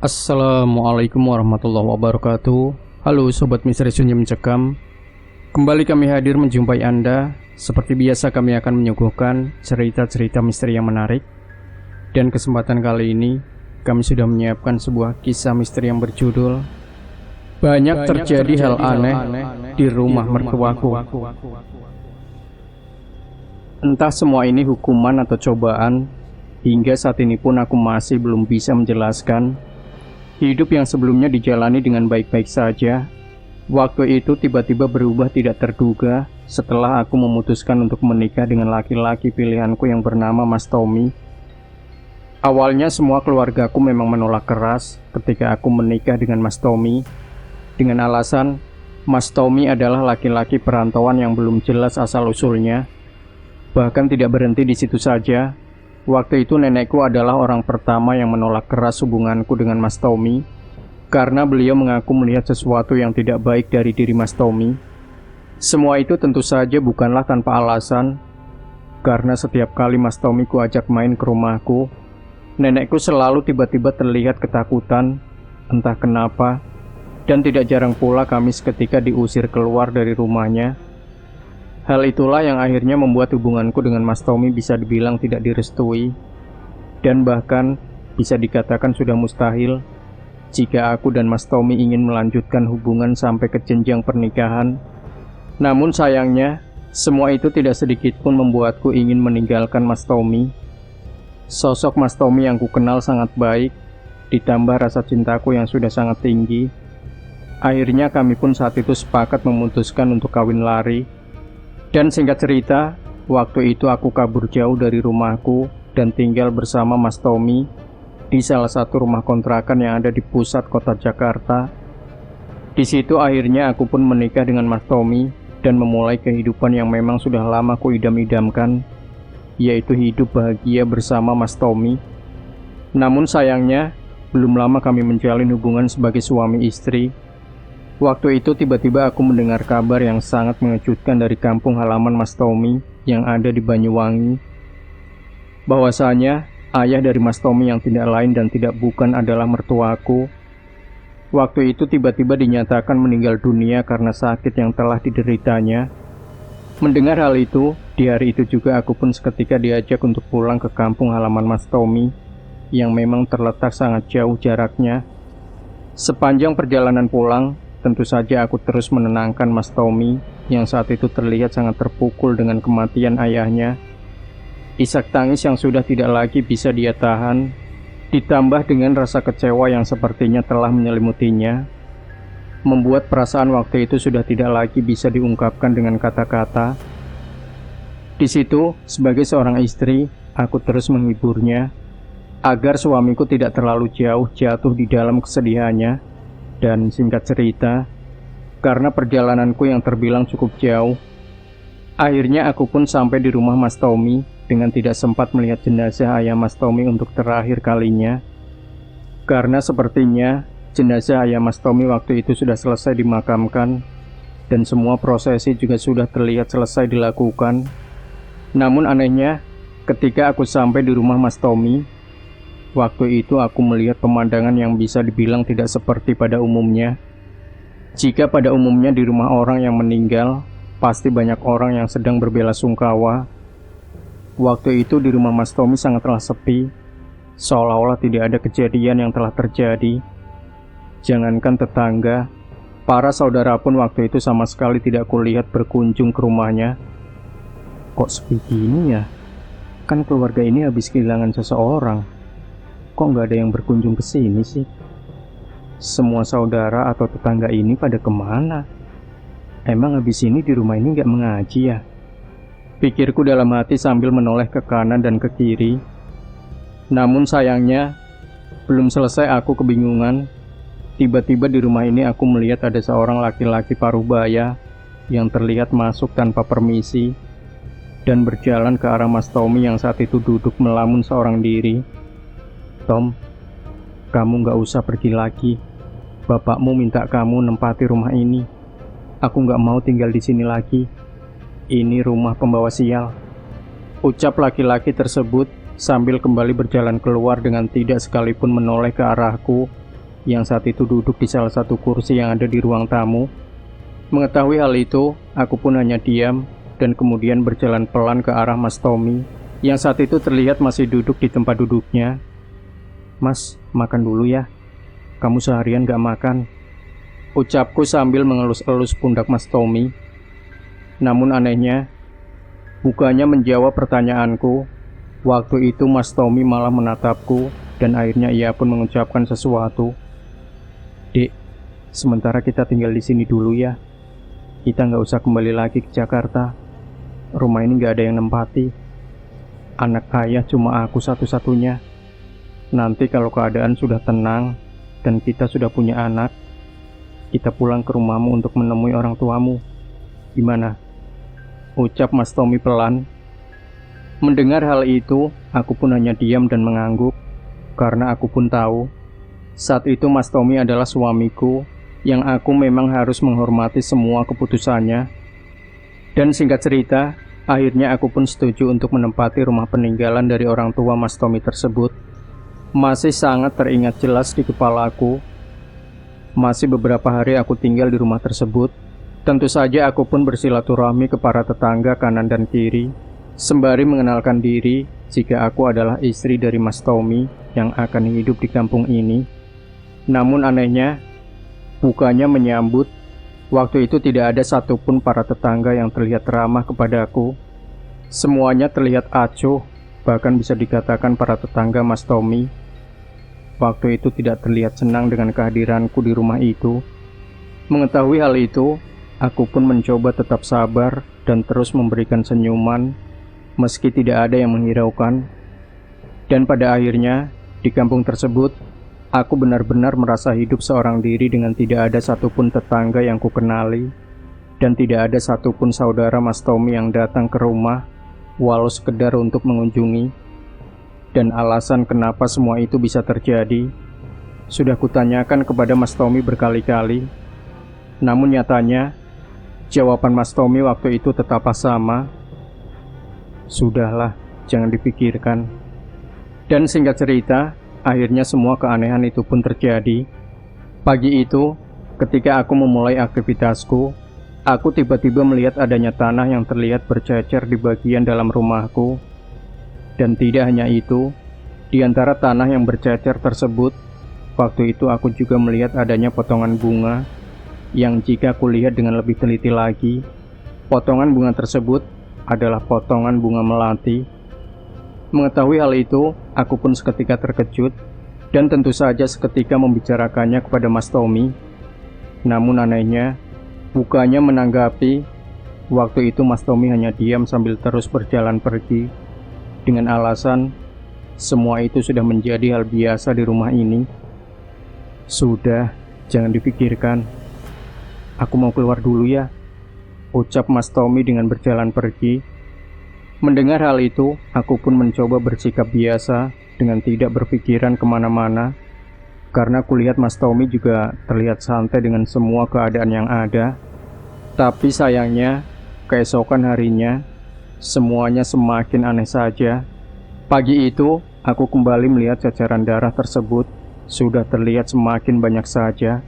Assalamualaikum warahmatullahi wabarakatuh. Halo Sobat Misteri Sunyi Mencekam. Kembali kami hadir menjumpai Anda. Seperti biasa kami akan menyuguhkan cerita-cerita misteri yang menarik. Dan kesempatan kali ini kami sudah menyiapkan sebuah kisah misteri yang berjudul Banyak terjadi hal aneh di rumah mertuaku. Entah semua ini hukuman atau cobaan, hingga saat ini pun aku masih belum bisa menjelaskan. Hidup yang sebelumnya dijalani dengan baik-baik saja, waktu itu tiba-tiba berubah tidak terduga setelah aku memutuskan untuk menikah dengan laki-laki pilihanku yang bernama Mas Tommy. Awalnya semua keluargaku memang menolak keras ketika aku menikah dengan Mas Tommy, dengan alasan Mas Tommy adalah laki-laki perantauan yang belum jelas asal-usulnya. Bahkan tidak berhenti di situ saja. Waktu itu nenekku adalah orang pertama yang menolak keras hubunganku dengan Mas Tommy, karena beliau mengaku melihat sesuatu yang tidak baik dari diri Mas Tommy. Semua itu tentu saja bukanlah tanpa alasan, karena setiap kali Mas Tommy ku ajak main ke rumahku, nenekku selalu tiba-tiba terlihat ketakutan, entah kenapa, dan tidak jarang pula kami seketika diusir keluar dari rumahnya. Hal itulah yang akhirnya membuat hubunganku dengan Mas Tommy bisa dibilang tidak direstui, dan bahkan bisa dikatakan sudah mustahil jika aku dan Mas Tommy ingin melanjutkan hubungan sampai ke jenjang pernikahan. Namun sayangnya, semua itu tidak sedikit pun membuatku ingin meninggalkan Mas Tommy. Sosok Mas Tommy yang kukenal sangat baik, ditambah rasa cintaku yang sudah sangat tinggi. Akhirnya kami pun saat itu sepakat memutuskan untuk kawin lari. Dan singkat cerita, waktu itu aku kabur jauh dari rumahku dan tinggal bersama Mas Tommy di salah satu rumah kontrakan yang ada di pusat kota Jakarta. Di situ akhirnya aku pun menikah dengan Mas Tommy dan memulai kehidupan yang memang sudah lama ku idam-idamkan, yaitu hidup bahagia bersama Mas Tommy. Namun sayangnya, belum lama kami menjalin hubungan sebagai suami istri. Waktu itu tiba-tiba aku mendengar kabar yang sangat mengejutkan dari kampung halaman Mas Tommy yang ada di Banyuwangi. Bahwasanya ayah dari Mas Tommy yang tidak lain dan tidak bukan adalah mertuaku. Waktu itu tiba-tiba dinyatakan meninggal dunia karena sakit yang telah dideritanya. Mendengar hal itu, di hari itu juga aku pun seketika diajak untuk pulang ke kampung halaman Mas Tommy yang memang terletak sangat jauh jaraknya. Sepanjang perjalanan pulang, tentu saja aku terus menenangkan Mas Tommy yang saat itu terlihat sangat terpukul dengan kematian ayahnya. Isak tangis yang sudah tidak lagi bisa dia tahan, ditambah dengan rasa kecewa yang sepertinya telah menyelimutinya, membuat perasaan waktu itu sudah tidak lagi bisa diungkapkan dengan kata-kata. Di situ, sebagai seorang istri, aku terus menghiburnya agar suamiku tidak terlalu jauh jatuh di dalam kesedihannya. Dan singkat cerita, karena perjalananku yang terbilang cukup jauh, akhirnya aku pun sampai di rumah Mas Tommy dengan tidak sempat melihat jenazah ayah Mas Tommy untuk terakhir kalinya. Karena sepertinya jenazah ayah Mas Tommy waktu itu sudah selesai dimakamkan dan semua prosesi juga sudah terlihat selesai dilakukan. Namun anehnya, ketika aku sampai di rumah Mas Tommy, waktu itu aku melihat pemandangan yang bisa dibilang tidak seperti pada umumnya. Jika pada umumnya di rumah orang yang meninggal, pasti banyak orang yang sedang berbelasungkawa. Waktu itu di rumah Mas Tommy sangatlah sepi, seolah-olah tidak ada kejadian yang telah terjadi. Jangankan tetangga, para saudara pun waktu itu sama sekali tidak kulihat berkunjung ke rumahnya. Kok sepi gini ya? Kan keluarga ini habis kehilangan seseorang. Kok nggak ada yang berkunjung ke sini sih? Semua saudara atau tetangga ini pada kemana? Emang habis ini di rumah ini nggak mengaji ya? Pikirku dalam hati sambil menoleh ke kanan dan ke kiri. Namun sayangnya, belum selesai aku kebingungan. Tiba-tiba di rumah ini aku melihat ada seorang laki-laki paruh baya yang terlihat masuk tanpa permisi dan berjalan ke arah Mas Tommy yang saat itu duduk melamun seorang diri. Tom, kamu nggak usah pergi lagi. Bapakmu minta kamu nempati rumah ini. Aku nggak mau tinggal di sini lagi. Ini rumah pembawa sial. Ucap laki-laki tersebut sambil kembali berjalan keluar dengan tidak sekalipun menoleh ke arahku yang saat itu duduk di salah satu kursi yang ada di ruang tamu. Mengetahui hal itu, aku pun hanya diam dan kemudian berjalan pelan ke arah Mas Tommy yang saat itu terlihat masih duduk di tempat duduknya. "Mas, makan dulu ya. Kamu seharian gak makan," ucapku sambil mengelus-elus pundak Mas Tommy. Namun anehnya, bukannya menjawab pertanyaanku. Waktu itu Mas Tommy malah menatapku dan akhirnya ia pun mengucapkan sesuatu. "Dek, sementara kita tinggal di sini dulu ya. Kita nggak usah kembali lagi ke Jakarta. Rumah ini nggak ada yang nempati. Anak ayah cuma aku satu-satunya. Nanti kalau keadaan sudah tenang dan kita sudah punya anak, kita pulang ke rumahmu untuk menemui orang tuamu. Gimana?" ucap Mas Tommy pelan. Mendengar hal itu, aku pun hanya diam dan mengangguk, karena aku pun tahu, saat itu Mas Tommy adalah suamiku, yang aku memang harus menghormati semua keputusannya. Dan singkat cerita, akhirnya aku pun setuju untuk menempati rumah peninggalan dari orang tua Mas Tommy tersebut. Masih sangat teringat jelas di kepalaku. Masih beberapa hari aku tinggal di rumah tersebut. Tentu saja aku pun bersilaturahmi ke para tetangga kanan dan kiri, sembari mengenalkan diri jika aku adalah istri dari Mas Tommy yang akan hidup di kampung ini. Namun anehnya, bukannya menyambut, waktu itu tidak ada satupun para tetangga yang terlihat ramah kepadaku. Semuanya terlihat acuh, bahkan bisa dikatakan para tetangga Mas Tommy waktu itu tidak terlihat senang dengan kehadiranku di rumah itu. Mengetahui hal itu, aku pun mencoba tetap sabar dan terus memberikan senyuman meski tidak ada yang menghiraukan. Dan pada akhirnya, di kampung tersebut, aku benar-benar merasa hidup seorang diri dengan tidak ada satupun tetangga yang kukenali, dan tidak ada satupun saudara Mas Tommy yang datang ke rumah, walau sekedar untuk mengunjungi. Dan alasan kenapa semua itu bisa terjadi, sudah kutanyakan kepada Mas Tommy berkali-kali. Namun nyatanya, jawaban Mas Tommy waktu itu tetaplah sama. "Sudahlah, jangan dipikirkan." Dan singkat cerita, akhirnya semua keanehan itu pun terjadi. Pagi itu, ketika aku memulai aktivitasku, aku tiba-tiba melihat adanya tanah yang terlihat bercecer di bagian dalam rumahku. Dan tidak hanya itu, di antara tanah yang bercecer tersebut, waktu itu aku juga melihat adanya potongan bunga, yang jika aku lihat dengan lebih teliti lagi, potongan bunga tersebut adalah potongan bunga melati. Mengetahui hal itu, aku pun seketika terkejut, dan tentu saja seketika membicarakannya kepada Mas Tommy. Namun anehnya, bukannya menanggapi, waktu itu Mas Tommy hanya diam sambil terus berjalan pergi, dengan alasan semua itu sudah menjadi hal biasa di rumah ini. "Sudah, jangan dipikirkan. Aku mau keluar dulu ya," ucap Mas Tommy dengan berjalan pergi. Mendengar hal itu, aku pun mencoba bersikap biasa dengan tidak berpikiran kemana-mana, karena kulihat Mas Tommy juga terlihat santai dengan semua keadaan yang ada. Tapi sayangnya, keesokan harinya, semuanya semakin aneh saja. Pagi itu, aku kembali melihat ceceran darah tersebut sudah terlihat semakin banyak saja.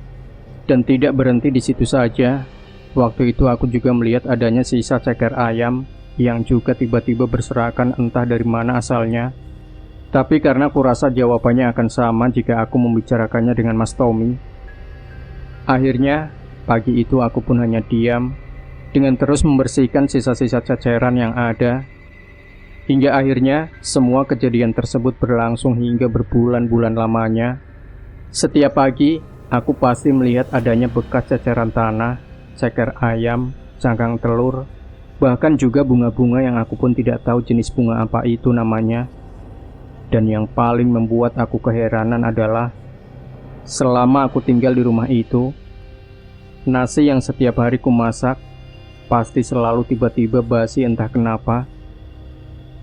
Dan tidak berhenti di situ saja. Waktu itu aku juga melihat adanya sisa ceker ayam yang juga tiba-tiba berserakan entah dari mana asalnya. Tapi karena aku rasa jawabannya akan sama jika aku membicarakannya dengan Mas Tommy, akhirnya pagi itu aku pun hanya diam dengan terus membersihkan sisa-sisa ceceran yang ada. Hingga akhirnya semua kejadian tersebut berlangsung hingga berbulan-bulan lamanya. Setiap pagi, aku pasti melihat adanya bekas ceceran tanah, ceker ayam, cangkang telur, bahkan juga bunga-bunga yang aku pun tidak tahu jenis bunga apa itu namanya. Dan yang paling membuat aku keheranan adalah, selama aku tinggal di rumah itu, nasi yang setiap hari ku masak pasti selalu tiba-tiba basi entah kenapa.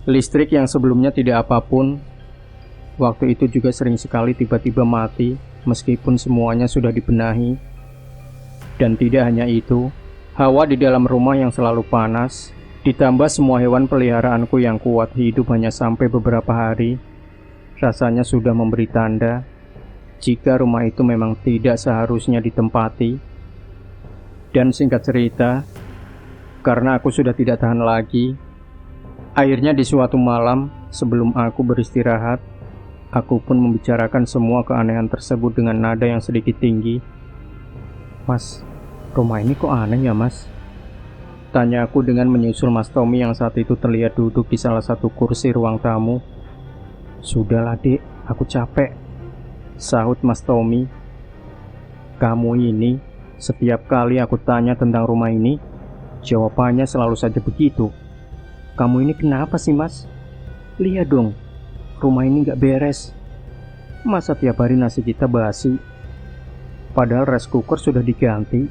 Listrik yang sebelumnya tidak apapun, waktu itu juga sering sekali tiba-tiba mati meskipun semuanya sudah dibenahi. Dan tidak hanya itu, hawa di dalam rumah yang selalu panas, ditambah semua hewan peliharaanku yang kuat hidup hanya sampai beberapa hari, rasanya sudah memberi tanda jika rumah itu memang tidak seharusnya ditempati. Dan singkat cerita, karena aku sudah tidak tahan lagi, akhirnya di suatu malam sebelum aku beristirahat, aku pun membicarakan semua keanehan tersebut dengan nada yang sedikit tinggi. "Mas, rumah ini kok aneh ya mas?" tanya aku dengan menyusul Mas Tommy yang saat itu terlihat duduk di salah satu kursi ruang tamu. "Sudahlah dek, aku capek," sahut Mas Tommy. "Kamu ini, setiap kali aku tanya tentang rumah ini, jawabannya selalu saja begitu. Kamu ini kenapa sih mas? Lihat dong, rumah ini gak beres. Masa tiap hari nasi kita basi? Padahal rice cooker sudah diganti,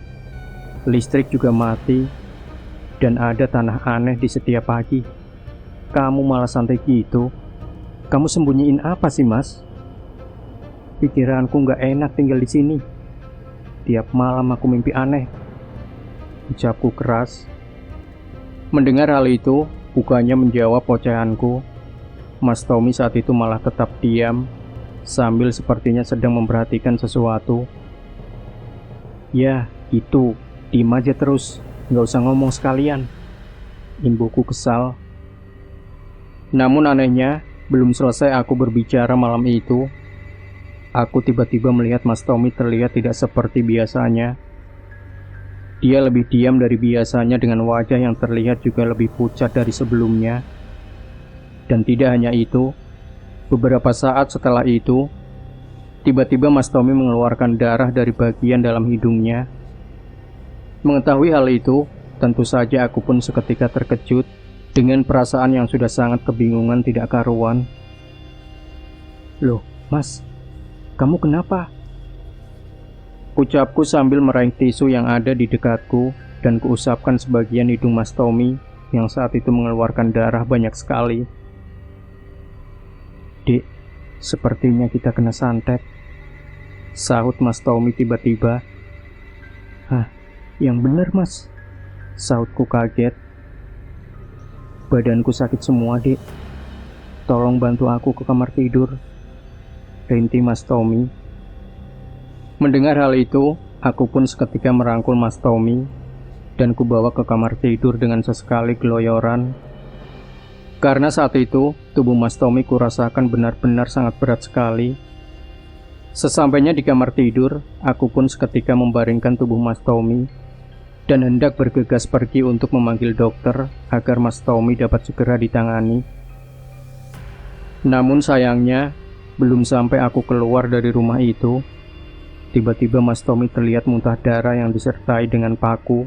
listrik juga mati, dan ada tanah aneh di setiap pagi. Kamu malah santai gitu. Kamu sembunyiin apa sih mas? Pikiranku gak enak tinggal di sini. Tiap malam aku mimpi aneh," ucapku keras. Mendengar hal itu, bukannya menjawab ocehanku, Mas Tommy saat itu malah tetap diam, sambil sepertinya sedang memperhatikan sesuatu. "Ya, itu, diem aja terus, nggak usah ngomong sekalian," imbuhku kesal. Namun anehnya, belum selesai aku berbicara malam itu, aku tiba-tiba melihat Mas Tommy terlihat tidak seperti biasanya. Dia lebih diam dari biasanya dengan wajah yang terlihat juga lebih pucat dari sebelumnya. Dan tidak hanya itu, beberapa saat setelah itu, tiba-tiba Mas Tommy mengeluarkan darah dari bagian dalam hidungnya. Mengetahui hal itu, tentu saja aku pun seketika terkejut dengan perasaan yang sudah sangat kebingungan tidak karuan. "Loh, Mas, kamu kenapa?" ucapku sambil meraih tisu yang ada di dekatku dan kuusapkan sebagian hidung Mas Tommy yang saat itu mengeluarkan darah banyak sekali. "Dek, sepertinya kita kena santet," sahut Mas Tommy tiba-tiba. "Hah, yang bener mas," sahutku kaget. "Badanku sakit semua dek, tolong bantu aku ke kamar tidur," rintih Mas Tommy. Mendengar hal itu, aku pun seketika merangkul Mas Tommy dan kubawa ke kamar tidur dengan sesekali geloyoran. Karena saat itu, tubuh Mas Tommy kurasakan benar-benar sangat berat sekali. Sesampainya di kamar tidur, aku pun seketika membaringkan tubuh Mas Tommy dan hendak bergegas pergi untuk memanggil dokter agar Mas Tommy dapat segera ditangani. Namun sayangnya, belum sampai aku keluar dari rumah itu, tiba-tiba Mas Tommy terlihat muntah darah yang disertai dengan paku.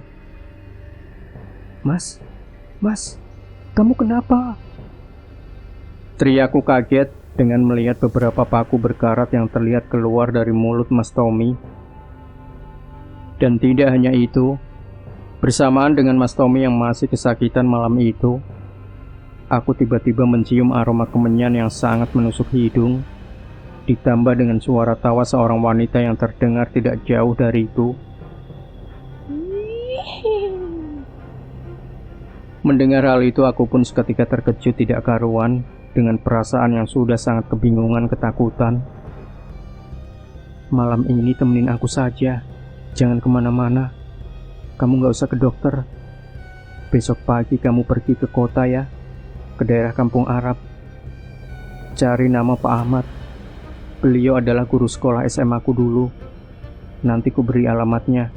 Mas, kamu kenapa?" teriakku kaget dengan melihat beberapa paku berkarat yang terlihat keluar dari mulut Mas Tommy. Dan tidak hanya itu, bersamaan dengan Mas Tommy yang masih kesakitan malam itu, aku tiba-tiba mencium aroma kemenyan yang sangat menusuk hidung, ditambah dengan suara tawa seorang wanita yang terdengar tidak jauh dariku. Mendengar hal itu, aku pun seketika terkejut tidak karuan dengan perasaan yang sudah sangat kebingungan ketakutan. "Malam ini temenin aku saja, jangan kemana-mana. Kamu gak usah ke dokter. Besok pagi kamu pergi ke kota ya, ke daerah Kampung Arab. Cari nama Pak Ahmad. Beliau adalah guru sekolah SMA ku dulu. Nanti ku beri alamatnya.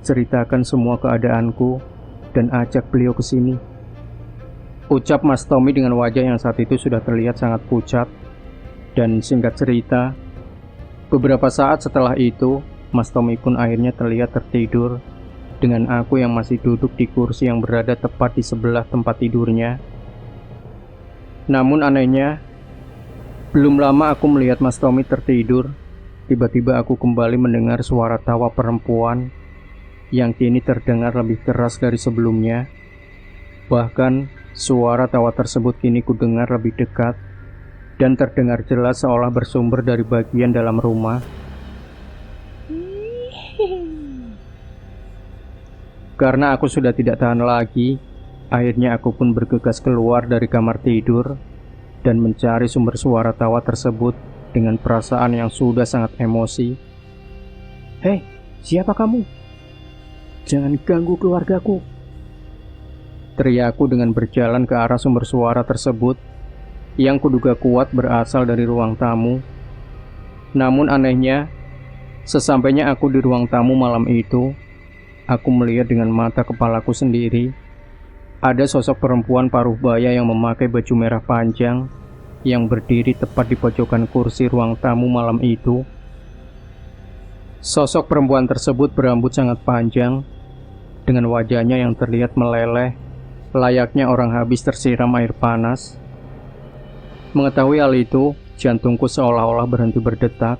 Ceritakan semua keadaanku dan ajak beliau ke sini," ucap Mas Tommy dengan wajah yang saat itu sudah terlihat sangat pucat. Dan singkat cerita, beberapa saat setelah itu, Mas Tommy pun akhirnya terlihat tertidur dengan aku yang masih duduk di kursi yang berada tepat di sebelah tempat tidurnya. Namun anehnya, belum lama aku melihat Mas Tommy tertidur, tiba-tiba aku kembali mendengar suara tawa perempuan yang kini terdengar lebih keras dari sebelumnya. Bahkan, suara tawa tersebut kini kudengar lebih dekat dan terdengar jelas seolah bersumber dari bagian dalam rumah. Karena aku sudah tidak tahan lagi, akhirnya aku pun bergegas keluar dari kamar tidur dan mencari sumber suara tawa tersebut dengan perasaan yang sudah sangat emosi. "Hei, siapa kamu? Jangan ganggu keluargaku!" teriakku dengan berjalan ke arah sumber suara tersebut yang kuduga kuat berasal dari ruang tamu. Namun anehnya, sesampainya aku di ruang tamu malam itu, aku melihat dengan mata kepalaku sendiri ada sosok perempuan paruh baya yang memakai baju merah panjang yang berdiri tepat di pojokan kursi ruang tamu malam itu. Sosok perempuan tersebut berambut sangat panjang, dengan wajahnya yang terlihat meleleh, layaknya orang habis tersiram air panas. Mengetahui hal itu, jantungku seolah-olah berhenti berdetak.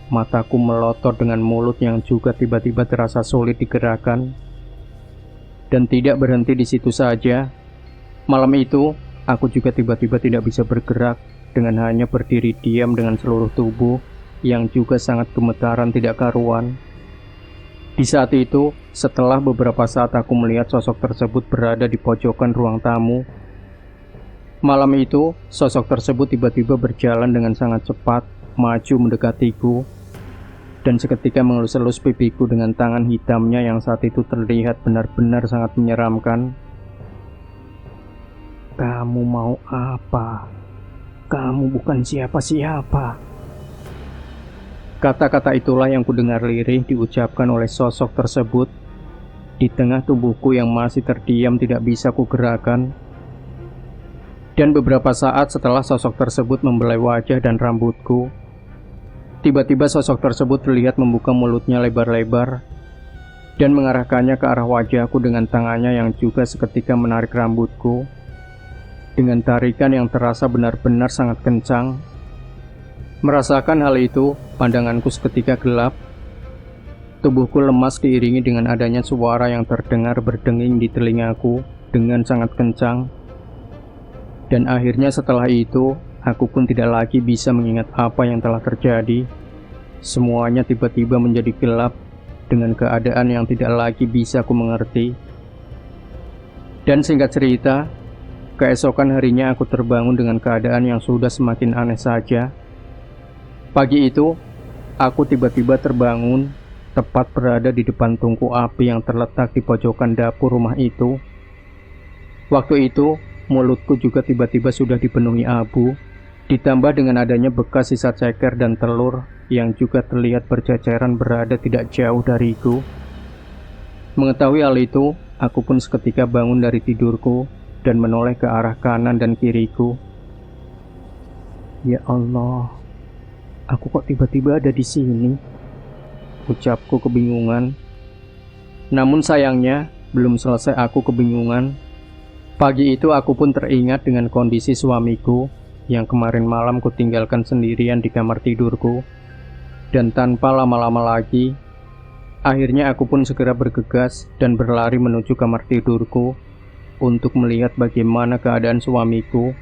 Mataku melotot dengan mulut yang juga tiba-tiba terasa sulit digerakkan. Dan tidak berhenti di situ saja. Malam itu, aku juga tiba-tiba tidak bisa bergerak, dengan hanya berdiri diam dengan seluruh tubuh yang juga sangat gemetaran tidak karuan. Di saat itu, setelah beberapa saat aku melihat sosok tersebut berada di pojokan ruang tamu. Malam itu, sosok tersebut tiba-tiba berjalan dengan sangat cepat, maju mendekatiku, dan seketika mengelus-elus pipiku dengan tangan hitamnya yang saat itu terlihat benar-benar sangat menyeramkan. "Kamu mau apa? Kamu bukan siapa-siapa." Kata-kata itulah yang kudengar lirih diucapkan oleh sosok tersebut. Di tengah tubuhku yang masih terdiam tidak bisa kugerakkan. Dan beberapa saat setelah sosok tersebut membelai wajah dan rambutku, tiba-tiba sosok tersebut terlihat membuka mulutnya lebar-lebar dan mengarahkannya ke arah wajahku dengan tangannya yang juga seketika menarik rambutku. Dengan tarikan yang terasa benar-benar sangat kencang. Merasakan hal itu, pandanganku seketika gelap. Tubuhku lemas diiringi dengan adanya suara yang terdengar berdenging di telingaku dengan sangat kencang. Dan akhirnya setelah itu, aku pun tidak lagi bisa mengingat apa yang telah terjadi. Semuanya tiba-tiba menjadi gelap dengan keadaan yang tidak lagi bisa aku mengerti. Dan singkat cerita, keesokan harinya aku terbangun dengan keadaan yang sudah semakin aneh saja. Pagi itu, aku tiba-tiba terbangun, tepat berada di depan tungku api yang terletak di pojokan dapur rumah itu. Waktu itu, mulutku juga tiba-tiba sudah dipenuhi abu, ditambah dengan adanya bekas sisa ceker dan telur yang juga terlihat berceceran berada tidak jauh dariku. Mengetahui hal itu, aku pun seketika bangun dari tidurku dan menoleh ke arah kanan dan kiriku. "Ya Allah, aku kok tiba-tiba ada di sini?" ucapku kebingungan. Namun sayangnya, belum selesai aku kebingungan. Pagi itu aku pun teringat dengan kondisi suamiku yang kemarin malam kutinggalkan sendirian di kamar tidurku. Dan tanpa lama-lama lagi, akhirnya aku pun segera bergegas dan berlari menuju kamar tidurku untuk melihat bagaimana keadaan suamiku.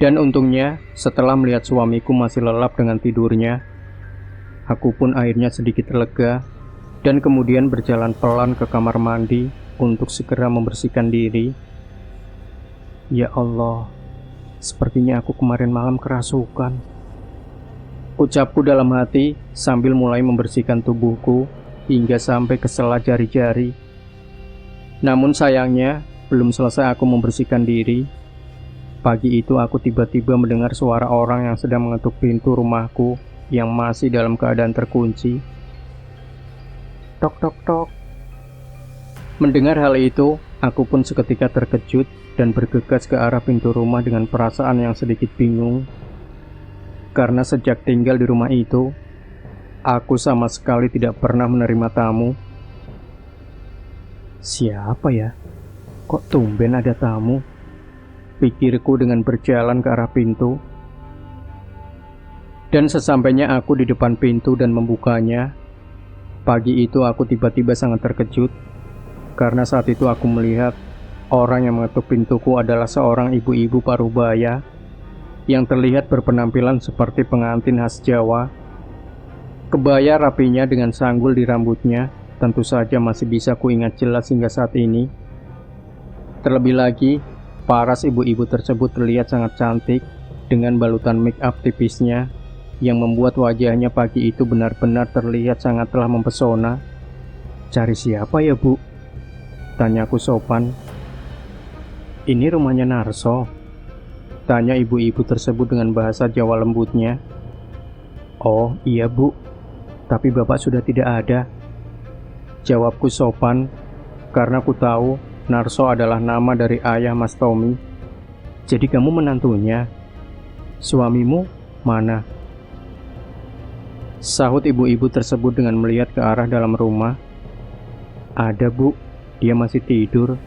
Dan untungnya, setelah melihat suamiku masih lelap dengan tidurnya, aku pun akhirnya sedikit lega dan kemudian berjalan pelan ke kamar mandi untuk segera membersihkan diri. Ya Allah, sepertinya aku kemarin malam kerasukan, ucapku dalam hati sambil mulai membersihkan tubuhku hingga sampai ke sela jari-jari. Namun sayangnya, belum selesai aku membersihkan diri. Pagi itu aku tiba-tiba mendengar suara orang yang sedang mengetuk pintu rumahku yang masih dalam keadaan terkunci. Tok tok tok. Mendengar hal itu, aku pun seketika terkejut dan bergegas ke arah pintu rumah dengan perasaan yang sedikit bingung. Karena sejak tinggal di rumah itu, aku sama sekali tidak pernah menerima tamu. Siapa ya? Kok tumben ada tamu? Pikirku dengan berjalan ke arah pintu. Dan sesampainya aku di depan pintu dan membukanya, pagi itu aku tiba-tiba sangat terkejut. Karena saat itu aku melihat orang yang mengetuk pintuku adalah seorang ibu-ibu parubaya yang terlihat berpenampilan seperti pengantin khas Jawa. Kebaya rapinya dengan sanggul di rambutnya tentu saja masih bisa kuingat jelas hingga saat ini. Terlebih lagi, paras ibu-ibu tersebut terlihat sangat cantik dengan balutan make up tipisnya yang membuat wajahnya pagi itu benar-benar terlihat sangatlah mempesona. "Cari siapa ya, Bu?" tanyaku sopan. "Ini rumahnya Narso," tanya ibu-ibu tersebut dengan bahasa Jawa lembutnya. "Oh iya, Bu, tapi Bapak sudah tidak ada," jawabku sopan karena ku tahu Narso adalah nama dari ayah Mas Tommy. "Jadi kamu menantunya? Suamimu mana?" sahut ibu-ibu tersebut dengan melihat ke arah dalam rumah. "Ada, Bu, dia masih tidur."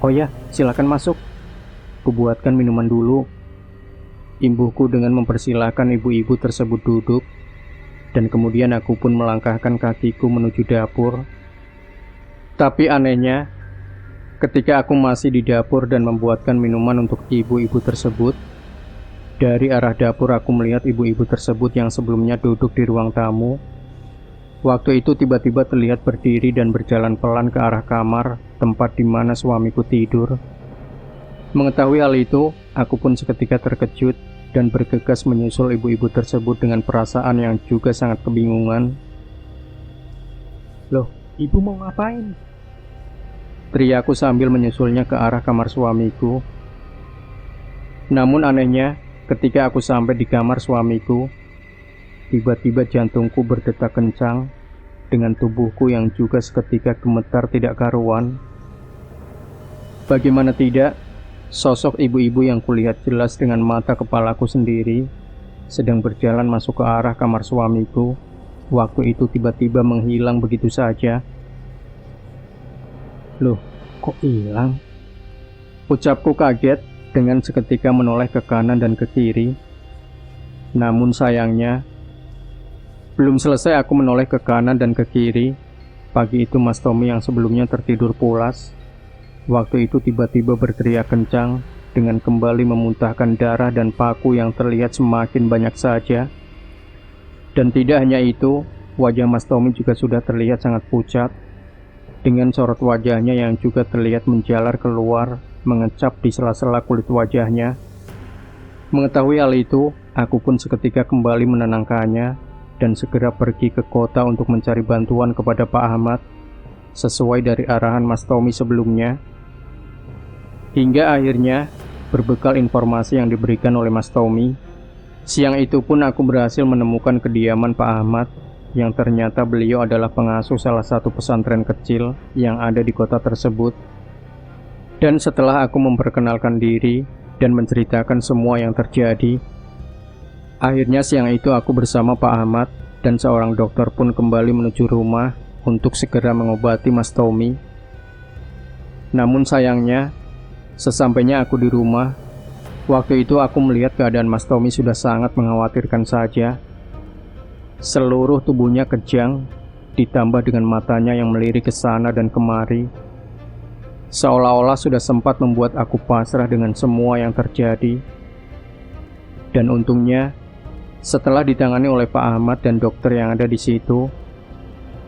"Oh ya, silakan masuk. Kubuatkan minuman dulu," imbuhku dengan mempersilahkan ibu-ibu tersebut duduk, dan kemudian aku pun melangkahkan kakiku menuju dapur. Tapi anehnya, ketika aku masih di dapur dan membuatkan minuman untuk ibu-ibu tersebut, dari arah dapur aku melihat ibu-ibu tersebut yang sebelumnya duduk di ruang tamu. Waktu itu tiba-tiba terlihat berdiri dan berjalan pelan ke arah kamar tempat di mana suamiku tidur. Mengetahui hal itu, aku pun seketika terkejut dan bergegas menyusul ibu-ibu tersebut dengan perasaan yang juga sangat kebingungan. "Loh, ibu mau ngapain?" teriakku sambil menyusulnya ke arah kamar suamiku. Namun anehnya, ketika aku sampai di kamar suamiku, tiba-tiba jantungku berdetak kencang dengan tubuhku yang juga seketika gemetar tidak karuan. Bagaimana tidak, sosok ibu-ibu yang kulihat jelas dengan mata kepalaku sendiri sedang berjalan masuk ke arah kamar suamiku. Waktu itu tiba-tiba menghilang begitu saja. "Loh, kok hilang?" ucapku kaget dengan seketika menoleh ke kanan dan ke kiri. Namun sayangnya, belum selesai aku menoleh ke kanan dan ke kiri, pagi itu Mas Tommy yang sebelumnya tertidur pulas, waktu itu tiba-tiba berteriak kencang dengan kembali memuntahkan darah dan paku yang terlihat semakin banyak saja. Dan tidak hanya itu, wajah Mas Tommy juga sudah terlihat sangat pucat, dengan sorot wajahnya yang juga terlihat menjalar keluar, mengecap di sela-sela kulit wajahnya. Mengetahui hal itu, aku pun seketika kembali menenangkannya dan segera pergi ke kota untuk mencari bantuan kepada Pak Ahmad, sesuai dari arahan Mas Tommy sebelumnya. Hingga akhirnya, berbekal informasi yang diberikan oleh Mas Tommy, siang itu pun aku berhasil menemukan kediaman Pak Ahmad, yang ternyata beliau adalah pengasuh salah satu pesantren kecil yang ada di kota tersebut. Dan setelah aku memperkenalkan diri dan menceritakan semua yang terjadi, akhirnya siang itu aku bersama Pak Ahmad dan seorang dokter pun kembali menuju rumah untuk segera mengobati Mas Tommy. Namun sayangnya, sesampainya aku di rumah, waktu itu aku melihat keadaan Mas Tommy sudah sangat mengkhawatirkan saja. Seluruh tubuhnya kejang, ditambah dengan matanya yang melirik ke sana dan kemari. Seolah-olah sudah sempat membuat aku pasrah dengan semua yang terjadi. Dan untungnya, setelah ditangani oleh Pak Ahmad dan dokter yang ada di situ,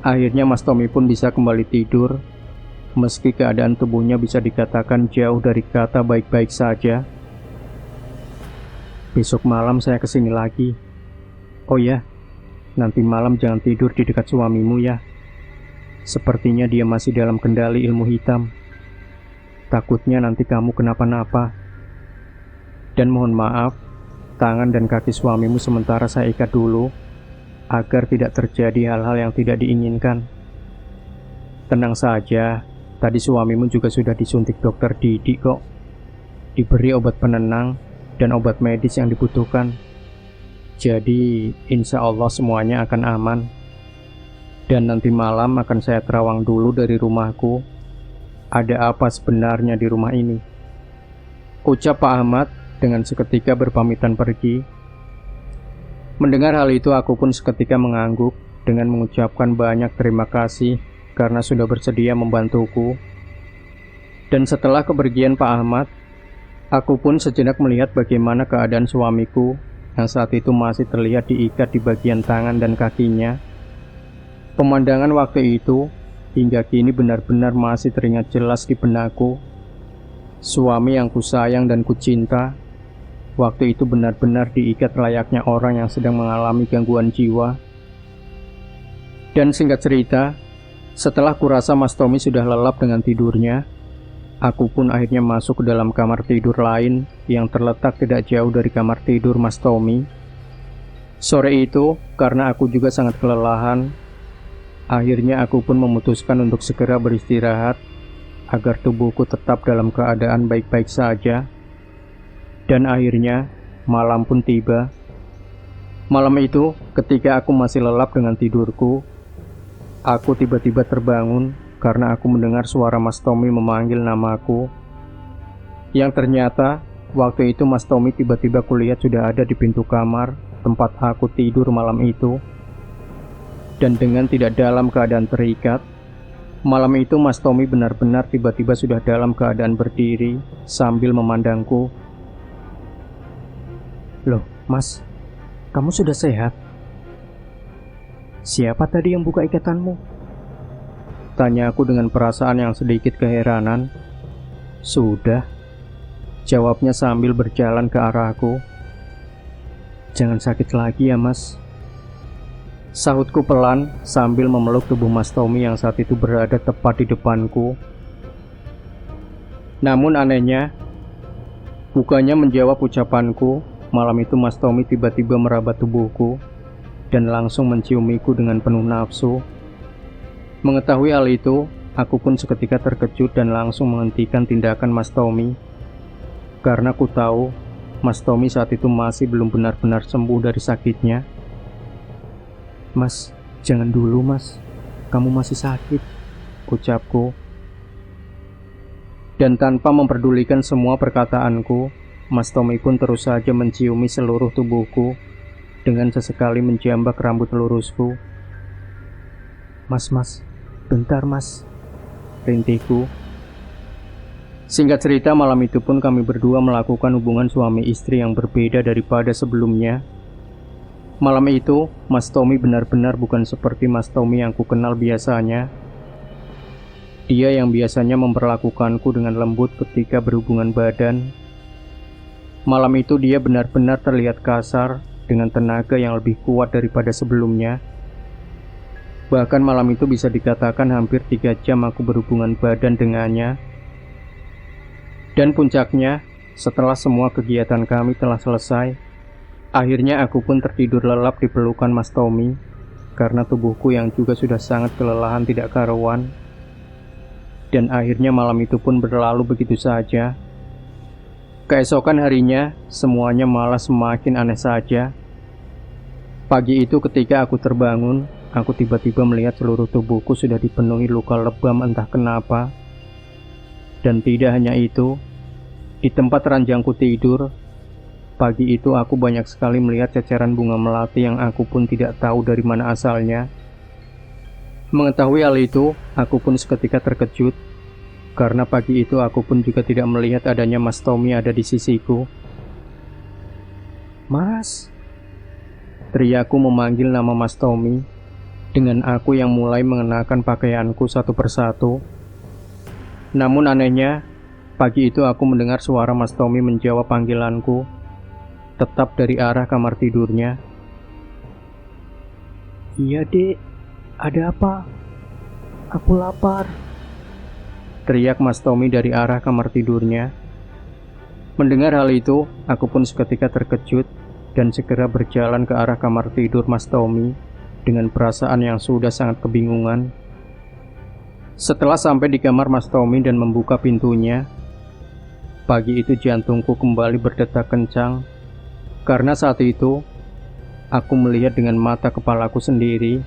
akhirnya Mas Tommy pun bisa kembali tidur, meski keadaan tubuhnya bisa dikatakan jauh dari kata baik-baik saja. "Besok malam saya kesini lagi. Oh ya, nanti malam jangan tidur di dekat suamimu ya. Sepertinya dia masih dalam kendali ilmu hitam. Takutnya nanti kamu kenapa-napa. Dan mohon maaf, tangan dan kaki suamimu sementara saya ikat dulu, agar tidak terjadi hal-hal yang tidak diinginkan. Tenang saja, tadi suamimu juga sudah disuntik dokter Didi kok. Diberi obat penenang dan obat medis yang dibutuhkan. Jadi, insya Allah semuanya akan aman. Dan nanti malam akan saya terawang dulu dari rumahku. Ada apa sebenarnya di rumah ini?" ucap Pak Ahmad dengan seketika berpamitan pergi. Mendengar hal itu, aku pun seketika mengangguk dengan mengucapkan banyak terima kasih karena sudah bersedia membantuku. Dan setelah kepergian Pak Ahmad, aku pun sejenak melihat bagaimana keadaan suamiku yang saat itu masih terlihat diikat di bagian tangan dan kakinya. Pemandangan waktu itu hingga kini benar-benar masih teringat jelas di benakku. Suami yang kusayang dan kucinta, waktu itu benar-benar diikat layaknya orang yang sedang mengalami gangguan jiwa. Dan singkat cerita, setelah kurasa Mas Tommy sudah lelap dengan tidurnya, aku pun akhirnya masuk ke dalam kamar tidur lain yang terletak tidak jauh dari kamar tidur Mas Tommy. Sore itu, karena aku juga sangat kelelahan, akhirnya aku pun memutuskan untuk segera beristirahat agar tubuhku tetap dalam keadaan baik-baik saja. Dan akhirnya, malam pun tiba. Malam itu, ketika aku masih lelap dengan tidurku, aku tiba-tiba terbangun karena aku mendengar suara Mas Tommy memanggil namaku. Yang ternyata, waktu itu Mas Tommy tiba-tiba kulihat sudah ada di pintu kamar tempat aku tidur malam itu. Dan dengan tidak dalam keadaan terikat, malam itu Mas Tommy benar-benar tiba-tiba sudah dalam keadaan berdiri sambil memandangku. "Loh, Mas, kamu sudah sehat? Siapa tadi yang buka ikatanmu?" tanya aku dengan perasaan yang sedikit keheranan. "Sudah," jawabnya sambil berjalan ke arahku. "Jangan sakit lagi ya, Mas," sahutku pelan sambil memeluk tubuh Mas Tommy yang saat itu berada tepat di depanku. Namun anehnya, bukannya menjawab ucapanku, malam itu Mas Tommy tiba-tiba meraba tubuhku dan langsung menciumiku dengan penuh nafsu. Mengetahui hal itu, aku pun seketika terkejut dan langsung menghentikan tindakan Mas Tommy. Karena ku tahu, Mas Tommy saat itu masih belum benar-benar sembuh dari sakitnya. "Mas, jangan dulu Mas, kamu masih sakit," ucapku. Dan tanpa memperdulikan semua perkataanku, Mas Tommy pun terus saja menciumi seluruh tubuhku dengan sesekali menjambak rambut lurusku. Mas, bentar Mas," rintihku. Singkat cerita, malam itu pun kami berdua melakukan hubungan suami istri yang berbeda daripada sebelumnya. Malam itu, Mas Tommy benar-benar bukan seperti Mas Tommy yang ku kenal biasanya. Dia yang biasanya memperlakukanku dengan lembut ketika berhubungan badan. Malam itu dia benar-benar terlihat kasar dengan tenaga yang lebih kuat daripada sebelumnya. Bahkan malam itu bisa dikatakan hampir 3 jam aku berhubungan badan dengannya. Dan puncaknya, setelah semua kegiatan kami telah selesai, akhirnya aku pun tertidur lelap di pelukan Mas Tommy karena tubuhku yang juga sudah sangat kelelahan tidak karuan. Dan akhirnya malam itu pun berlalu begitu saja. Keesokan harinya, semuanya malah semakin aneh saja. Pagi itu ketika aku terbangun, aku tiba-tiba melihat seluruh tubuhku sudah dipenuhi luka lebam entah kenapa. Dan tidak hanya itu, di tempat ranjangku tidur, pagi itu aku banyak sekali melihat ceceran bunga melati yang aku pun tidak tahu dari mana asalnya. Mengetahui hal itu, aku pun seketika terkejut, karena pagi itu aku pun juga tidak melihat adanya Mas Tommy ada di sisiku. "Mas," teriakku memanggil nama Mas Tommy, dengan aku yang mulai mengenakan pakaianku satu persatu. Namun anehnya, pagi itu aku mendengar suara Mas Tommy menjawab panggilanku, tetap dari arah kamar tidurnya. "Iya dek, ada apa? Aku lapar," teriak Mas Tommy dari arah kamar tidurnya. Mendengar hal itu, aku pun seketika terkejut dan segera berjalan ke arah kamar tidur Mas Tommy dengan perasaan yang sudah sangat kebingungan. Setelah sampai di kamar Mas Tommy dan membuka pintunya, pagi itu jantungku kembali berdetak kencang, karena saat itu aku melihat dengan mata kepalaku sendiri,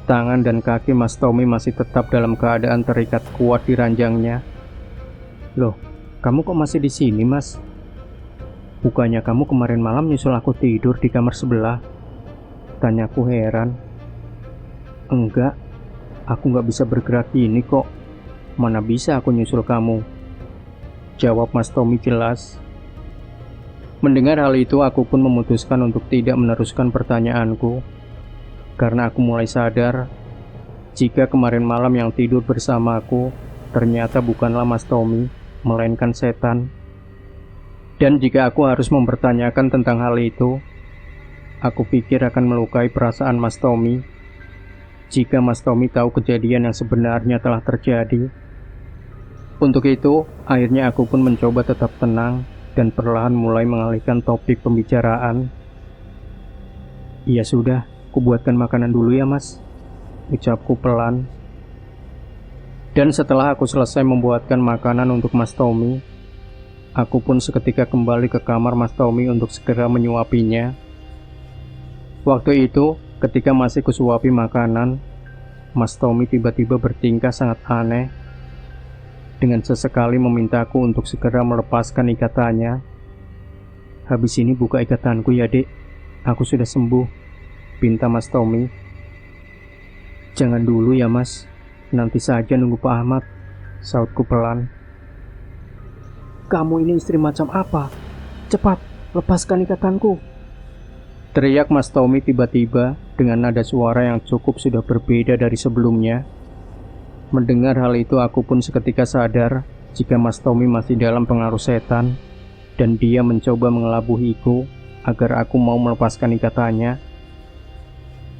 tangan dan kaki Mas Tommy masih tetap dalam keadaan terikat kuat di ranjangnya. "Loh, kamu kok masih di sini, Mas? Bukannya kamu kemarin malam nyusul aku tidur di kamar sebelah?" tanyaku heran. "Enggak, aku nggak bisa bergerak gini kok. Mana bisa aku nyusul kamu?" jawab Mas Tommy jelas. Mendengar hal itu, aku pun memutuskan untuk tidak meneruskan pertanyaanku, karena aku mulai sadar jika kemarin malam yang tidur bersamaku ternyata bukanlah Mas Tommy, melainkan setan. Dan jika aku harus mempertanyakan tentang hal itu, aku pikir akan melukai perasaan Mas Tommy. Jika Mas Tommy tahu kejadian yang sebenarnya telah terjadi. Untuk itu, akhirnya aku pun mencoba tetap tenang dan perlahan mulai mengalihkan topik pembicaraan. "Ya sudah, kubuatkan makanan dulu ya Mas," ucapku pelan. Dan setelah aku selesai membuatkan makanan untuk Mas Tommy, aku pun seketika kembali ke kamar Mas Tommy untuk segera menyuapinya. Waktu itu, ketika masih kusuapi makanan, Mas Tommy tiba-tiba bertingkah sangat aneh. Dengan sesekali memintaku untuk segera melepaskan ikatannya. "Habis ini buka ikatanku ya dek, aku sudah sembuh," pinta Mas Tommy. "Jangan dulu ya Mas, nanti saja nunggu Pak Ahmad," sautku pelan. "Kamu ini istri macam apa? Cepat, lepaskan ikatanku," teriak Mas Tommy tiba-tiba dengan nada suara yang cukup sudah berbeda dari sebelumnya. Mendengar hal itu aku pun seketika sadar jika Mas Tommy masih dalam pengaruh setan dan dia mencoba mengelabuhiku agar aku mau melepaskan ikatannya.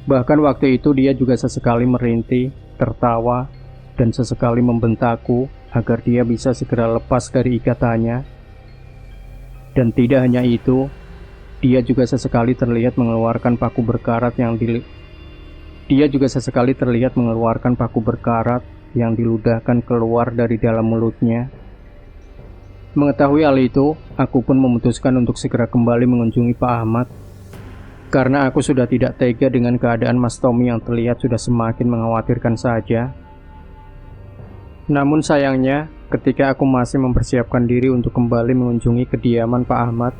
Bahkan waktu itu dia juga sesekali merintih, tertawa, dan sesekali membentakku agar dia bisa segera lepas dari ikatannya. Dan tidak hanya itu, dia juga sesekali terlihat mengeluarkan paku berkarat yang diludahkan keluar dari dalam mulutnya. Mengetahui hal itu, aku pun memutuskan untuk segera kembali mengunjungi Pak Ahmad. Karena aku sudah tidak tega dengan keadaan Mas Tommy yang terlihat sudah semakin mengkhawatirkan saja. Namun sayangnya, ketika aku masih mempersiapkan diri untuk kembali mengunjungi kediaman Pak Ahmad,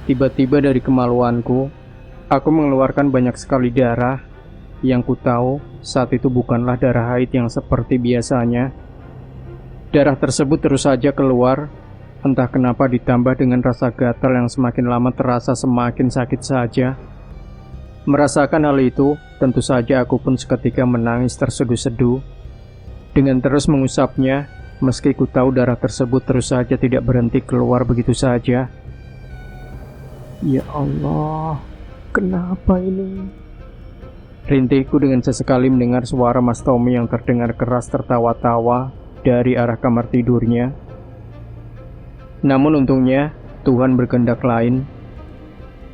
tiba-tiba dari kemaluanku, aku mengeluarkan banyak sekali darah. Yang ku tahu saat itu bukanlah darah haid yang seperti biasanya. Darah tersebut terus saja keluar, entah kenapa ditambah dengan rasa gatal yang semakin lama terasa semakin sakit saja. Merasakan hal itu, tentu saja aku pun seketika menangis terseduh-seduh. Dengan terus mengusapnya, meski ku tahu darah tersebut terus saja tidak berhenti keluar begitu saja. "Ya Allah, kenapa ini?" Rintihku dengan sesekali mendengar suara Mas Tommy yang terdengar keras tertawa-tawa dari arah kamar tidurnya. Namun untungnya, Tuhan berkehendak lain.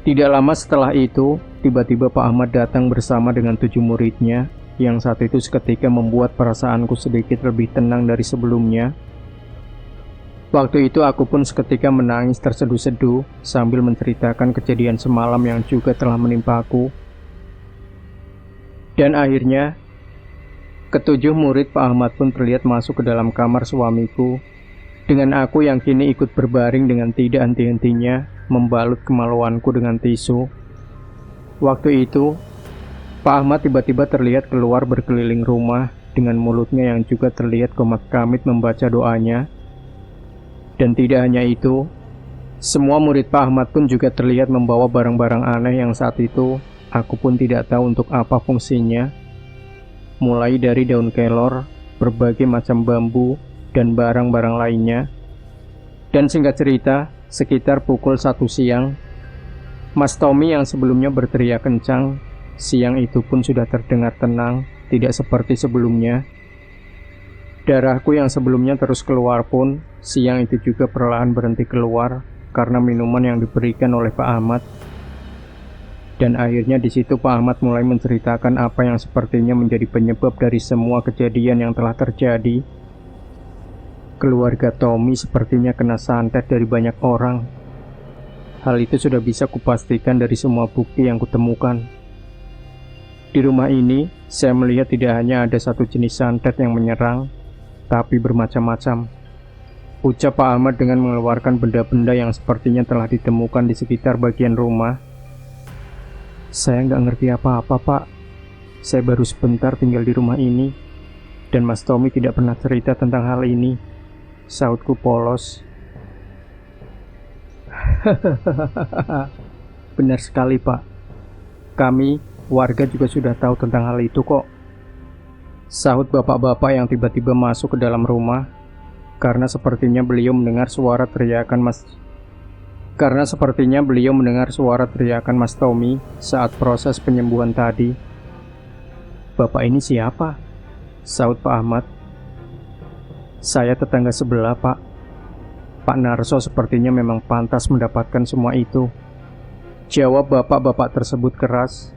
Tidak lama setelah itu, tiba-tiba Pak Ahmad datang bersama dengan 7 muridnya, yang saat itu seketika membuat perasaanku sedikit lebih tenang dari sebelumnya. Waktu itu aku pun seketika menangis terseduh-seduh sambil menceritakan kejadian semalam yang juga telah menimpaku. Dan akhirnya, ketujuh murid Pak Ahmad pun terlihat masuk ke dalam kamar suamiku, dengan aku yang kini ikut berbaring dengan tidak henti-hentinya membalut kemaluanku dengan tisu. Waktu itu, Pak Ahmad tiba-tiba terlihat keluar berkeliling rumah dengan mulutnya yang juga terlihat komat-kamit membaca doanya. Dan tidak hanya itu, semua murid Pak Ahmad pun juga terlihat membawa barang-barang aneh yang saat itu aku pun tidak tahu untuk apa fungsinya. Mulai dari daun kelor, berbagai macam bambu, dan barang-barang lainnya. Dan singkat cerita, sekitar pukul 1 siang, Mas Tommy yang sebelumnya berteriak kencang, siang itu pun sudah terdengar tenang, tidak seperti sebelumnya. Darahku yang sebelumnya terus keluar pun, siang itu juga perlahan berhenti keluar karena minuman yang diberikan oleh Pak Ahmad. Dan akhirnya di situ Pak Ahmad mulai menceritakan apa yang sepertinya menjadi penyebab dari semua kejadian yang telah terjadi. Keluarga Tommy sepertinya kena santet dari banyak orang. Hal itu sudah bisa kupastikan dari semua bukti yang kutemukan. Di rumah ini, saya melihat tidak hanya ada satu jenis santet yang menyerang, tapi bermacam-macam. Ucap Pak Ahmad dengan mengeluarkan benda-benda yang sepertinya telah ditemukan di sekitar bagian rumah. "Saya nggak ngerti apa-apa, Pak. Saya baru sebentar tinggal di rumah ini, dan Mas Tommy tidak pernah cerita tentang hal ini," sautku polos. "Benar sekali, Pak. Kami, warga juga sudah tahu tentang hal itu kok," sahut bapak-bapak yang tiba-tiba masuk ke dalam rumah. karena sepertinya beliau mendengar suara teriakan Mas Tommy saat proses penyembuhan tadi. "Bapak ini siapa?" saut Pak Ahmad. "Saya tetangga sebelah, Pak. Pak Narso sepertinya memang pantas mendapatkan semua itu," jawab bapak-bapak tersebut keras.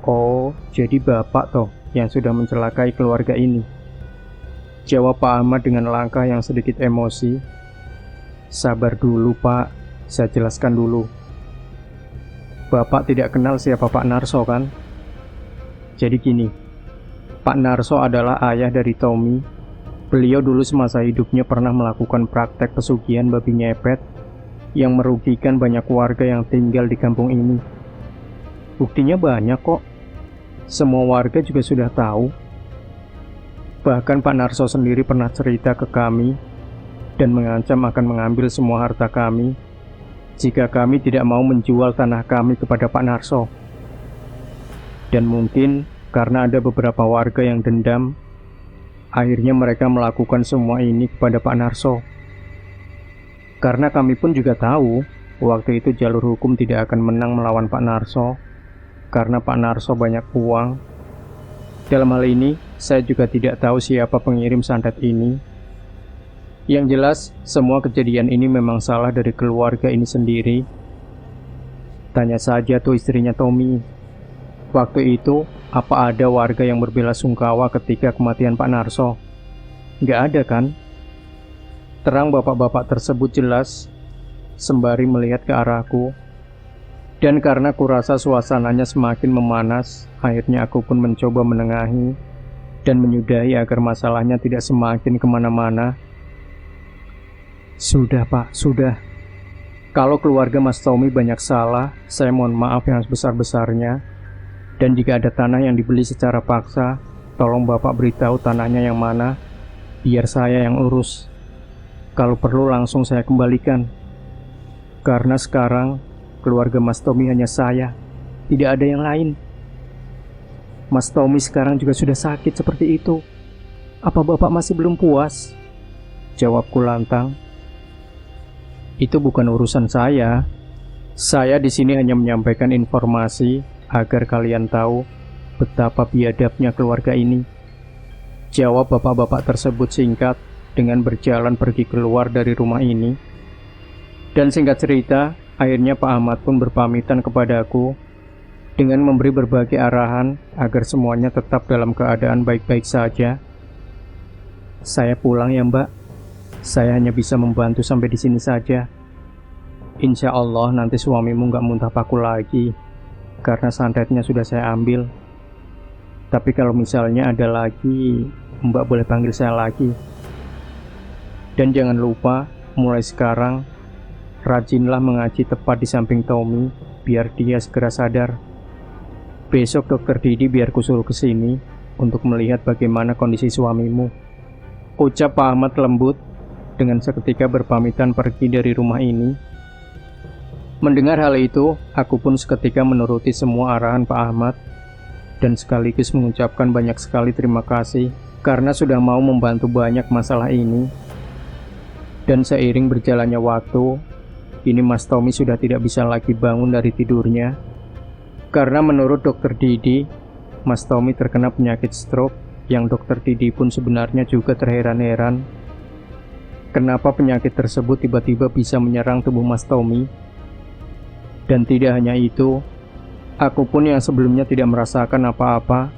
"Oh, jadi bapak toh yang sudah mencelakai keluarga ini," jawab Pak Ahmad dengan langkah yang sedikit emosi. "Sabar dulu, Pak. Saya jelaskan dulu. Bapak tidak kenal siapa Pak Narso, kan? Jadi gini, Pak Narso adalah ayah dari Tommy. Beliau dulu semasa hidupnya pernah melakukan praktek pesugihan babi ngepet yang merugikan banyak warga yang tinggal di kampung ini. Buktinya banyak kok. Semua warga juga sudah tahu. Bahkan Pak Narso sendiri pernah cerita ke kami dan mengancam akan mengambil semua harta kami jika kami tidak mau menjual tanah kami kepada Pak Narso. Dan mungkin karena ada beberapa warga yang dendam, akhirnya mereka melakukan semua ini kepada Pak Narso. Karena kami pun juga tahu waktu itu jalur hukum tidak akan menang melawan Pak Narso, karena Pak Narso banyak uang. Dalam hal ini, saya juga tidak tahu siapa pengirim santet ini. Yang jelas, semua kejadian ini memang salah dari keluarga ini sendiri. Tanya saja tuh istrinya Tommy. Waktu itu, apa ada warga yang berbelasungkawa ketika kematian Pak Narso? Nggak ada, kan? Terang bapak-bapak tersebut jelas, sembari melihat ke arahku. Dan karena kurasa suasananya semakin memanas, akhirnya aku pun mencoba menengahi dan menyudahi agar masalahnya tidak semakin kemana-mana. "Sudah, Pak, sudah. Kalau keluarga Mas Tommy banyak salah, saya mohon maaf yang sebesar-besarnya. Dan jika ada tanah yang dibeli secara paksa, tolong Bapak beritahu tanahnya yang mana, biar saya yang urus. Kalau perlu langsung saya kembalikan. Karena sekarang keluarga Mas Tommy hanya saya, tidak ada yang lain. Mas Tommy sekarang juga sudah sakit seperti itu. Apa Bapak masih belum puas?" jawabku lantang. "Itu bukan urusan saya. Saya di sini hanya menyampaikan informasi agar kalian tahu betapa biadabnya keluarga ini," jawab bapak-bapak tersebut singkat dengan berjalan pergi keluar dari rumah ini. Dan singkat cerita, akhirnya Pak Ahmad pun berpamitan kepadaku dengan memberi berbagai arahan agar semuanya tetap dalam keadaan baik-baik saja. "Saya pulang ya, Mbak. Saya hanya bisa membantu sampai di sini saja. Insya Allah nanti suamimu nggak muntah paku lagi, karena santetnya sudah saya ambil. Tapi kalau misalnya ada lagi, Mbak boleh panggil saya lagi. Dan jangan lupa, mulai sekarang, rajinlah mengaji tepat di samping Tommy, biar dia segera sadar. Besok Dokter Didi biar kusuruh ke sini untuk melihat bagaimana kondisi suamimu," ucap Pak Ahmad lembut dengan seketika berpamitan pergi dari rumah ini. Mendengar hal itu, aku pun seketika menuruti semua arahan Pak Ahmad dan sekaligus mengucapkan banyak sekali terima kasih karena sudah mau membantu banyak masalah ini. Dan seiring berjalannya waktu, kini Mas Tommy sudah tidak bisa lagi bangun dari tidurnya. Karena menurut Dokter Didi, Mas Tommy terkena penyakit stroke yang Dokter Didi pun sebenarnya juga terheran-heran kenapa penyakit tersebut tiba-tiba bisa menyerang tubuh Mas Tommy. Dan tidak hanya itu, aku pun yang sebelumnya tidak merasakan apa-apa,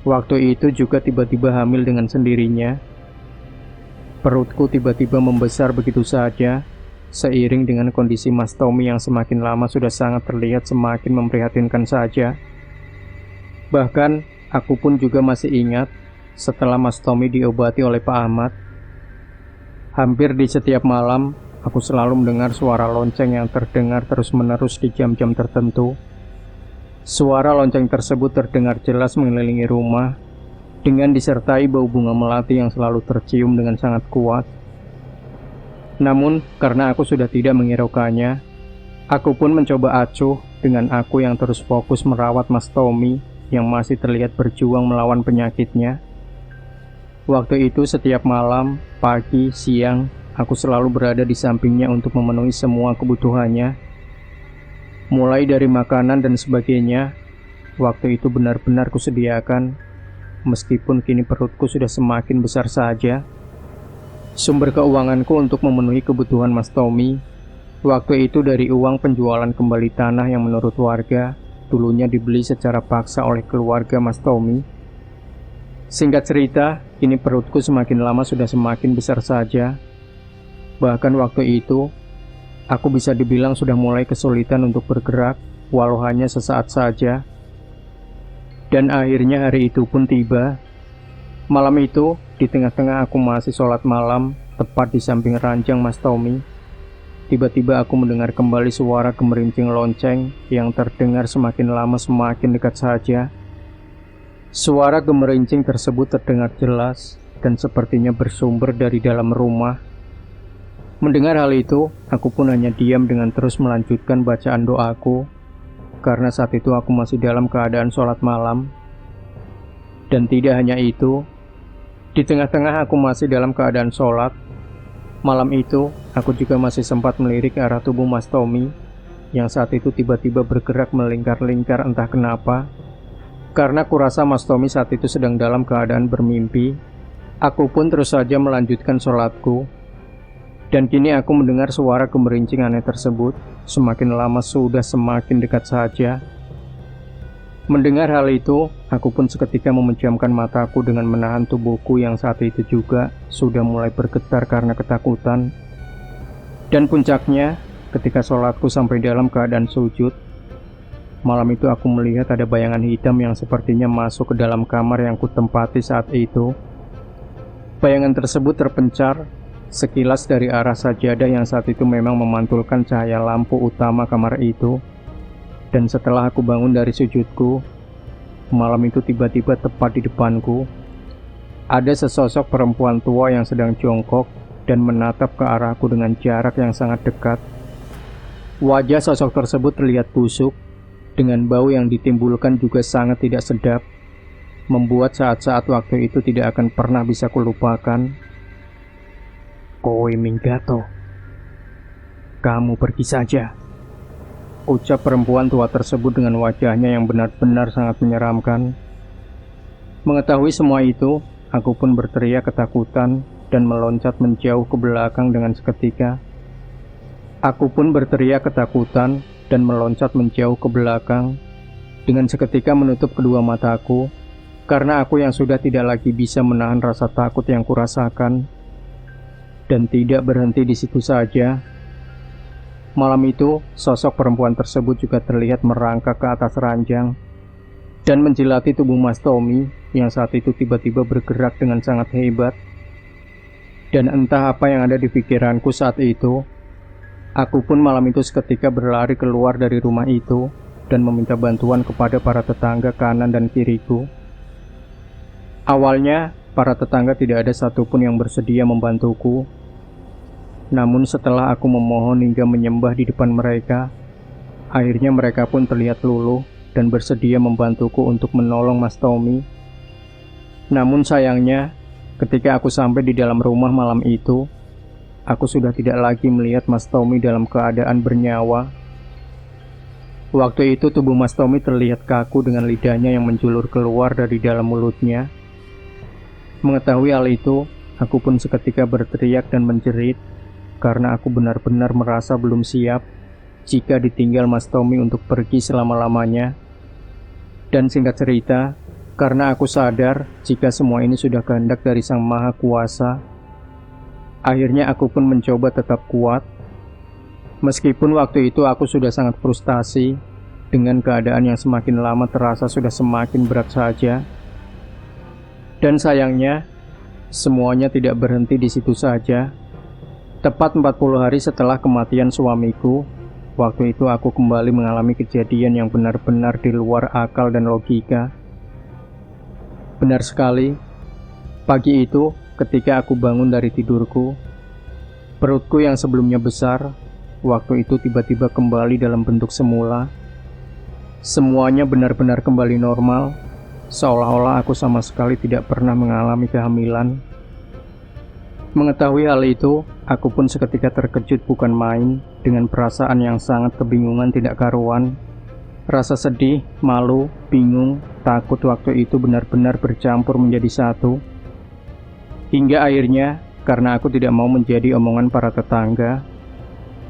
waktu itu juga tiba-tiba hamil dengan sendirinya. Perutku tiba-tiba membesar begitu saja, seiring dengan kondisi Mas Tommy yang semakin lama sudah sangat terlihat semakin memprihatinkan saja. Bahkan, aku pun juga masih ingat setelah Mas Tommy diobati oleh Pak Ahmad. Hampir di setiap malam, aku selalu mendengar suara lonceng yang terdengar terus-menerus di jam-jam tertentu. Suara lonceng tersebut terdengar jelas mengelilingi rumah, dengan disertai bau bunga melati yang selalu tercium dengan sangat kuat. Namun, karena aku sudah tidak menghiraukannya, aku pun mencoba acuh dengan aku yang terus fokus merawat Mas Tommy yang masih terlihat berjuang melawan penyakitnya. Waktu itu setiap malam, pagi, siang, aku selalu berada di sampingnya untuk memenuhi semua kebutuhannya. Mulai dari makanan dan sebagainya, waktu itu benar-benar kusediakan, meskipun kini perutku sudah semakin besar saja. Sumber keuanganku untuk memenuhi kebutuhan Mas Tommy, waktu itu dari uang penjualan kembali tanah yang menurut warga, dulunya dibeli secara paksa oleh keluarga Mas Tommy. Singkat cerita, kini perutku semakin lama sudah semakin besar saja. Bahkan waktu itu, aku bisa dibilang sudah mulai kesulitan untuk bergerak, walau hanya sesaat saja. Dan akhirnya hari itu pun tiba. Malam itu, di tengah-tengah aku masih sholat malam, tepat di samping ranjang Mas Tommy, tiba-tiba aku mendengar kembali suara gemerincing lonceng yang terdengar semakin lama semakin dekat saja. Suara gemerincing tersebut terdengar jelas dan sepertinya bersumber dari dalam rumah. Mendengar hal itu, aku pun hanya diam dengan terus melanjutkan bacaan doaku, karena saat itu aku masih dalam keadaan sholat malam. Dan tidak hanya itu, di tengah-tengah aku masih dalam keadaan sholat, malam itu aku juga masih sempat melirik ke arah tubuh Mas Tommy, yang saat itu tiba-tiba bergerak melingkar-lingkar entah kenapa. Karena kurasa Mas Tommy saat itu sedang dalam keadaan bermimpi, aku pun terus saja melanjutkan sholatku. Dan kini aku mendengar suara gemerincing aneh tersebut, semakin lama sudah semakin dekat saja. Mendengar hal itu, aku pun seketika memejamkan mataku dengan menahan tubuhku yang saat itu juga sudah mulai bergetar karena ketakutan. Dan puncaknya, ketika sholatku sampai dalam keadaan sujud, malam itu aku melihat ada bayangan hitam yang sepertinya masuk ke dalam kamar yang kutempati saat itu. Bayangan tersebut terpencar sekilas dari arah sajadah yang saat itu memang memantulkan cahaya lampu utama kamar itu. Dan setelah aku bangun dari sujudku, malam itu tiba-tiba tepat di depanku ada sesosok perempuan tua yang sedang jongkok dan menatap ke arahku dengan jarak yang sangat dekat. Wajah sosok tersebut terlihat busuk, dengan bau yang ditimbulkan juga sangat tidak sedap, membuat saat-saat waktu itu tidak akan pernah bisa kulupakan. "Koe minggato, kamu pergi saja," ucap perempuan tua tersebut dengan wajahnya yang benar-benar sangat menyeramkan. Mengetahui semua itu, aku pun berteriak ketakutan dan meloncat menjauh ke belakang dengan seketika. Aku pun berteriak ketakutan dan meloncat menjauh ke belakang, dengan seketika menutup kedua mataku, karena aku yang sudah tidak lagi bisa menahan rasa takut yang kurasakan. Dan tidak berhenti di situ saja. Malam itu, sosok perempuan tersebut juga terlihat merangkak ke atas ranjang dan menjilati tubuh Mas Tommy yang saat itu tiba-tiba bergerak dengan sangat hebat. Dan entah apa yang ada di pikiranku saat itu, aku pun malam itu seketika berlari keluar dari rumah itu dan meminta bantuan kepada para tetangga kanan dan kiriku. Awalnya, para tetangga tidak ada satupun yang bersedia membantuku. Namun setelah aku memohon hingga menyembah di depan mereka, akhirnya mereka pun terlihat luluh dan bersedia membantuku untuk menolong Mas Tommy. Namun sayangnya, ketika aku sampai di dalam rumah malam itu, aku sudah tidak lagi melihat Mas Tommy dalam keadaan bernyawa. Waktu itu tubuh Mas Tommy terlihat kaku dengan lidahnya yang menjulur keluar dari dalam mulutnya. Mengetahui hal itu, aku pun seketika berteriak dan menjerit, karena aku benar-benar merasa belum siap jika ditinggal Mas Tommy untuk pergi selama-lamanya. Dan singkat cerita, karena aku sadar jika semua ini sudah kehendak dari Sang Maha Kuasa, akhirnya aku pun mencoba tetap kuat. Meskipun waktu itu aku sudah sangat frustasi dengan keadaan yang semakin lama terasa sudah semakin berat saja. Dan sayangnya, semuanya tidak berhenti di situ saja. Tepat 40 hari setelah kematian suamiku, waktu itu aku kembali mengalami kejadian yang benar-benar di luar akal dan logika. Benar sekali, pagi itu ketika aku bangun dari tidurku, perutku yang sebelumnya besar, waktu itu tiba-tiba kembali dalam bentuk semula. Semuanya benar-benar kembali normal, seolah-olah aku sama sekali tidak pernah mengalami kehamilan. Mengetahui hal itu, aku pun seketika terkejut bukan main, dengan perasaan yang sangat kebingungan tidak karuan. Rasa sedih, malu, bingung, takut waktu itu benar-benar bercampur menjadi satu. Hingga akhirnya, karena aku tidak mau menjadi omongan para tetangga,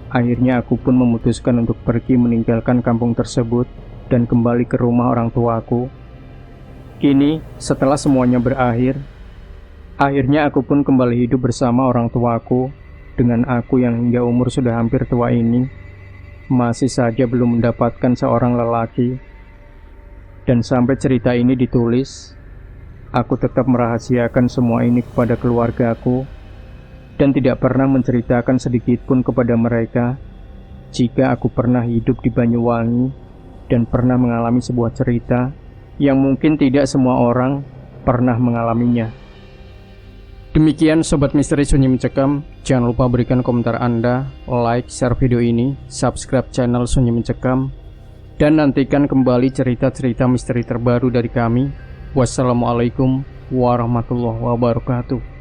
akhirnya aku pun memutuskan untuk pergi meninggalkan kampung tersebut dan kembali ke rumah orang tuaku. Kini, setelah semuanya berakhir, akhirnya aku pun kembali hidup bersama orang tuaku, dengan aku yang hingga umur sudah hampir tua ini, masih saja belum mendapatkan seorang lelaki. Dan sampai cerita ini ditulis, aku tetap merahasiakan semua ini kepada keluargaku, dan tidak pernah menceritakan sedikit pun kepada mereka, jika aku pernah hidup di Banyuwangi, dan pernah mengalami sebuah cerita, yang mungkin tidak semua orang pernah mengalaminya. Demikian Sobat Misteri Sunyi Mencekam, jangan lupa berikan komentar Anda, like, share video ini, subscribe channel Sunyi Mencekam, dan nantikan kembali cerita-cerita misteri terbaru dari kami. Wassalamualaikum warahmatullahi wabarakatuh.